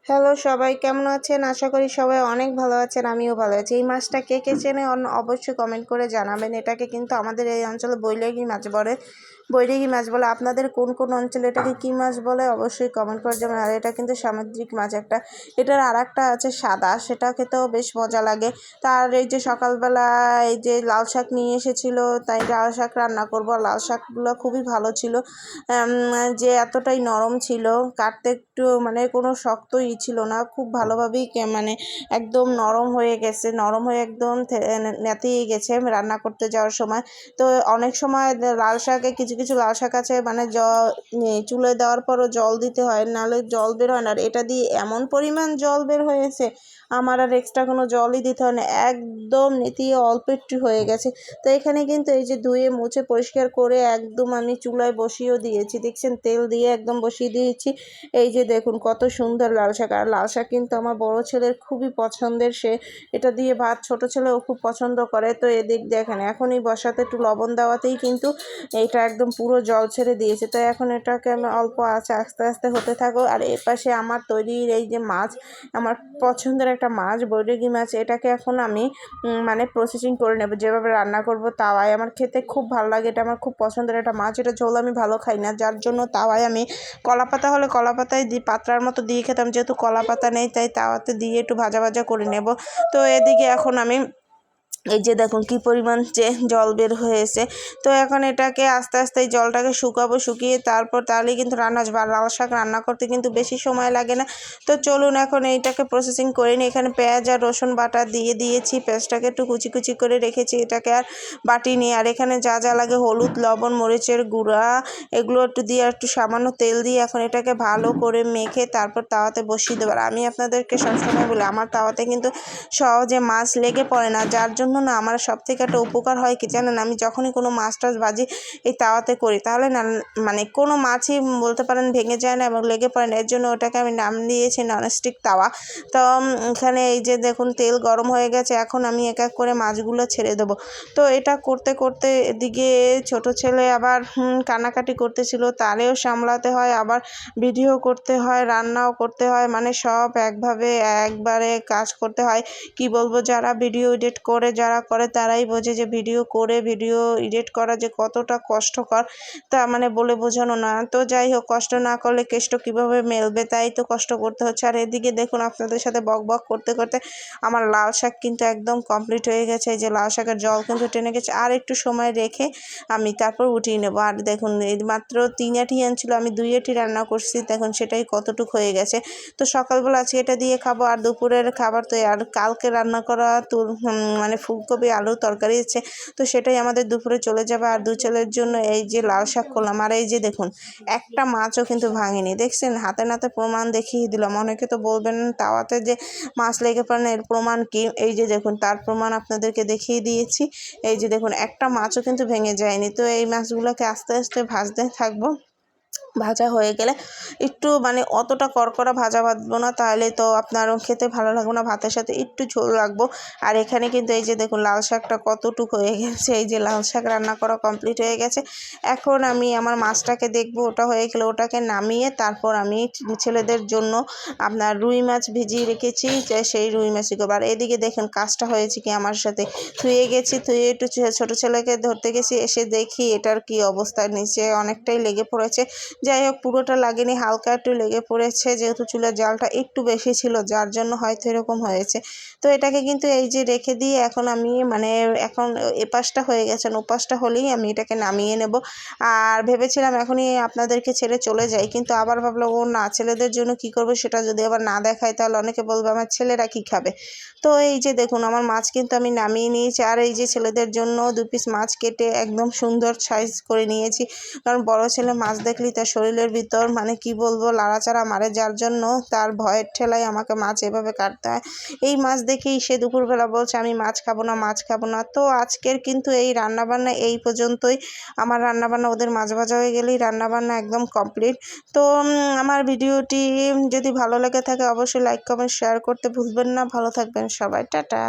Hello সবাই কেমন আছেন? আশা করি সবাই অনেক ভালো আছেন। আমিও ভালো আছি। এই মাছটা কে কে চেনে অবশ্যই কমেন্ট করে জানাবেন। এটাকে কিন্তু আমাদের এই অঞ্চলে বৈরাগী মাছ বলে। বৈরাগী মাছ বলে। আপনাদের কোন কোন অঞ্চলে এটাকে কী মাছ বলে অবশ্যই কমেন্ট করে যাবেন। আর এটা কিন্তু সামুদ্রিক মাছ একটা। এটার আর একটা আছে সাদা, সেটা খেতেও বেশ মজা লাগে। তার এই যে সকালবেলা এই যে লাল শাক নিয়ে এসেছিলো, তাই লাল শাক রান্না করবো। লাল শাকগুলো খুবই ভালো ছিল, যে এতটাই নরম ছিল, কাটতে একটু মানে কোনো শক্তই ছিল না, খুব ভালোভাবেই মানে একদম নরম হয়ে গেছে, নরম হয়ে একদম নেতিয়ে গেছে রান্না করতে যাওয়ার সময়। তো অনেক সময় লাল শাকে কিছু কিছু লাল শাক আছে মানে চুলে দেওয়ার পরও জল দিতে হয়, নাহলে জল বের হয় না। আর এটা দিয়ে এমন পরিমাণ জল বের হয়েছে, আমার আর এক্সট্রা কোনো জলই দিতে হয় না, একদম নেতিয়ে অল্প একটু হয়ে গেছে। তো এখানে কিন্তু এই যে ধুয়ে মুছে পরিষ্কার করে একদম আমি চুলায় বসিয়েও দিয়েছি, দেখছেন তেল দিয়ে একদম বসিয়ে দিয়েছি। এই যে দেখুন কত সুন্দর লাল শাক। আর লাল শাক কিন্তু আমার বড় ছেলের খুবই পছন্দের, সে এটা দিয়ে ভাত, ছোট ছেলেও খুব পছন্দ করে। তো এদিক দেখেন এখনই বসাতে একটু লবণ দেওয়াতেই কিন্তু এটা একদম পুরো জল ছেড়ে দিয়েছে। তো এখন এটাকে আমি অল্প আছে আস্তে আস্তে হতে থাকো। আর এর পাশে আমার তৈরির এই যে মাছ, আমার পছন্দের একটা মাছ বৈরাগী মাছ, এটাকে এখন আমি মানে প্রসেসিং করে নেব, যেভাবে রান্না করব তাওয়ায়। আমার খেতে খুব ভালো লাগে, এটা আমার খুব পছন্দের একটা মাছ। এটা ঝোল আমি ভালো খাই না, যার জন্য তাওয়ায় আমি কলাপাতা হলে কলাপাতায় পাতলার মতো দিয়ে খেতাম, যেহেতু কলাপাতা নেই তাই তাওয়াতে দিয়ে একটু ভাজা ভাজা করে নেব। তো এদিকে এখন আমি এই যে দেখুন কি পরিমাণ যে জল বের হয়েছে। তো এখন এটাকে আস্তে আস্তে এই জলটাকে শুকাবো, শুকিয়ে তারপর তাহলেই কিন্তু রান্না আসবে। আর লাল শাক রান্না করতে কিন্তু বেশি সময় লাগে না। তো চলুন এখন এইটাকে প্রসেসিং করে নিই। এখানে পেঁয়াজ আর রসুন বাটা দিয়ে দিয়েছি, পেঁয়াজটাকে একটু কুচি কুচি করে রেখেছি, এটাকে আর বাটি নিই। আর এখানে যা যা লাগে হলুদ, লবণ, মরিচের গুঁড়া, এগুলো একটু দিয়ে আর একটু সামান্য তেল দিয়ে এখন এটাকে ভালো করে মেখে তারপর তাওয়াতে বসিয়ে দেবো। আর আমি আপনাদেরকে সবসময় বলি, আমার তাওয়াতে কিন্তু সহজে মাছ লেগে পড়ে না, যার জন্য না আমার সবথেকে একটা উপকার হয় কি জানেন, আমি যখনই কোনো মাছ টাছ ভাজি এই তাওয়াতে করি, তাহলে না মানে কোনো মাছই বলতে পারেন ভেঙে যায় না এবং লেগে পড়ে না। এর জন্য ওটাকে আমি নাম দিয়েছি ননস্টিক তাওয়া। তো এখানে এই যে দেখুন তেল গরম হয়ে গেছে, এখন আমি এক এক করে মাছগুলো ছেড়ে দেবো। তো এটা করতে করতে এদিকে ছোট ছেলে আবার কানাকাটি করতেছিল, তারেও সামলাতে হয়, আবার ভিডিও করতে হয়, রান্নাও করতে হয়, মানে সব একবারে কাজ করতে হয়। কি বলবো, যারা ভিডিও এডিট করে যারা করে তারাই বোঝে যে ভিডিও করে ভিডিও এডিট করা যে কতটা কষ্টকর, তা মানে বলে বোঝানো না। তো যাই হোক, কষ্ট না করলে কেষ্ট কীভাবে মেলবে, তাই তো কষ্ট করতে হচ্ছে। আর এদিকে দেখুন আপনাদের সাথে বক বক করতে করতে আমার লাল শাক কিন্তু একদম কমপ্লিট হয়ে গেছে। এই যে লাল শাকের জল কিন্তু টেনে গেছে, আর একটু সময় রেখে আমি তারপর উঠিয়ে নেবো। আর দেখুন এই মাত্র 3 আঁটি আনছিল, আমি 2 আঁটি রান্না করছি, দেখুন সেটাই কতটুক হয়ে গেছে। তো সকালবেলা আজকে এটা দিয়ে খাবো। আর দুপুরের খাবার তো আর কালকে রান্না করা মানে ফুলকপি আলুর তরকারি আছে, তো সেটাই আমাদের দুপুরে চলে যাবে। আর 2 ছেলের জন্য এই যে লাল শাক করলাম। আর এই যে দেখুন একটা মাছও কিন্তু ভাঙেনি, দেখছেন হাতে নাতে প্রমাণ দেখিয়ে দিলাম। অনেকে তো বলবেন তাওয়াতে যে মাছ লেগে পড়ে না, এর প্রমাণ কি? এই যে দেখুন তার প্রমাণ আপনাদেরকে দেখিয়ে দিয়েছি। এই যে দেখুন একটা মাছও কিন্তু ভেঙে যায়নি। তো এই মাছগুলোকে আস্তে আস্তে ভাজতে থাকবো। ভাজা হয়ে গেলে একটু মানে অতটা কড়কড়া ভাজা ভাজবো না, তাহলে তো আপনারও খেতে ভালো লাগবে না, ভাতের সাথে একটু ঝোল রাখবো। আর এখানে কিন্তু এই যে দেখুন লাল শাকটা কতটুকু হয়ে গেছে, এই যে লাল শাক রান্না করা কমপ্লিট হয়ে গেছে। এখন আমি আমার মাছটাকে দেখবো, ওটা হয়ে গেলে ওটাকে নামিয়ে তারপর আমি ছেলেদের জন্য আপনার রুই মাছ ভিজিয়ে রেখেছি, যে সেই রুই মাছই করবো। আর এদিকে দেখুন কাজটা হয়েছে কি আমার সাথে, ধুয়ে গেছি, ধুয়ে একটু ছোটো ছেলেকে ধরতে গেছি, এসে দেখি এটার কি অবস্থা, নিচে অনেকটাই লেগে পড়েছে। যাই হোক পুরোটা লাগেনি, হালকা একটু লেগে পড়েছে, যেহেতু চুলার জালটা একটু বেশি ছিল যার জন্য হয়তো এরকম হয়েছে। তো এটাকে কিন্তু এই যে রেখে দিয়ে এখন আমি মানে এখন এপাশটা হয়ে গেছে, ওপাশটা হলেই আমি এটাকে নামিয়ে নেব। আর ভেবেছিলাম এখনই আপনাদেরকে ছেড়ে চলে যাই, কিন্তু আবার ভাবলাম ও না, ছেলেদের জন্য কি করবো সেটা যদি আবার না দেখায় তাহলে অনেকে বলবে আমার ছেলেরা কি খাবে। তো এই যে দেখুন আমার মাছ কিন্তু আমি নামিয়ে নিয়েছি। আর এই যে ছেলেদের জন্য 2 পিস মাছ কেটে একদম সুন্দর সাইজ করে নিয়েছি, কারণ বড় ছেলে মাছ দেখলেই তার শরীরের ভিতর মানে কি বলবো লাড়াচাড়া মারে, যার জন্য তার ভয়ের ঠেলায় আমাকে মাছ এভাবে কাটতে হয়। এই মাছ দেখেই সে দুপুরবেলা বলছে আমি মাছ খাবো না, মাছ খাবো না। তো আজকের কিন্তু এই রান্নাবান্না এই পর্যন্তই। আমার রান্নাবান্না ওদের মাছ ভাজা হয়ে গেলেই রান্নাবান্না একদম কমপ্লিট। তো আমার ভিডিওটি যদি ভালো লেগে থাকে অবশ্যই লাইক কমেন্ট শেয়ার করতে ভুলবেন না। ভালো থাকবেন সবাই, টাটা।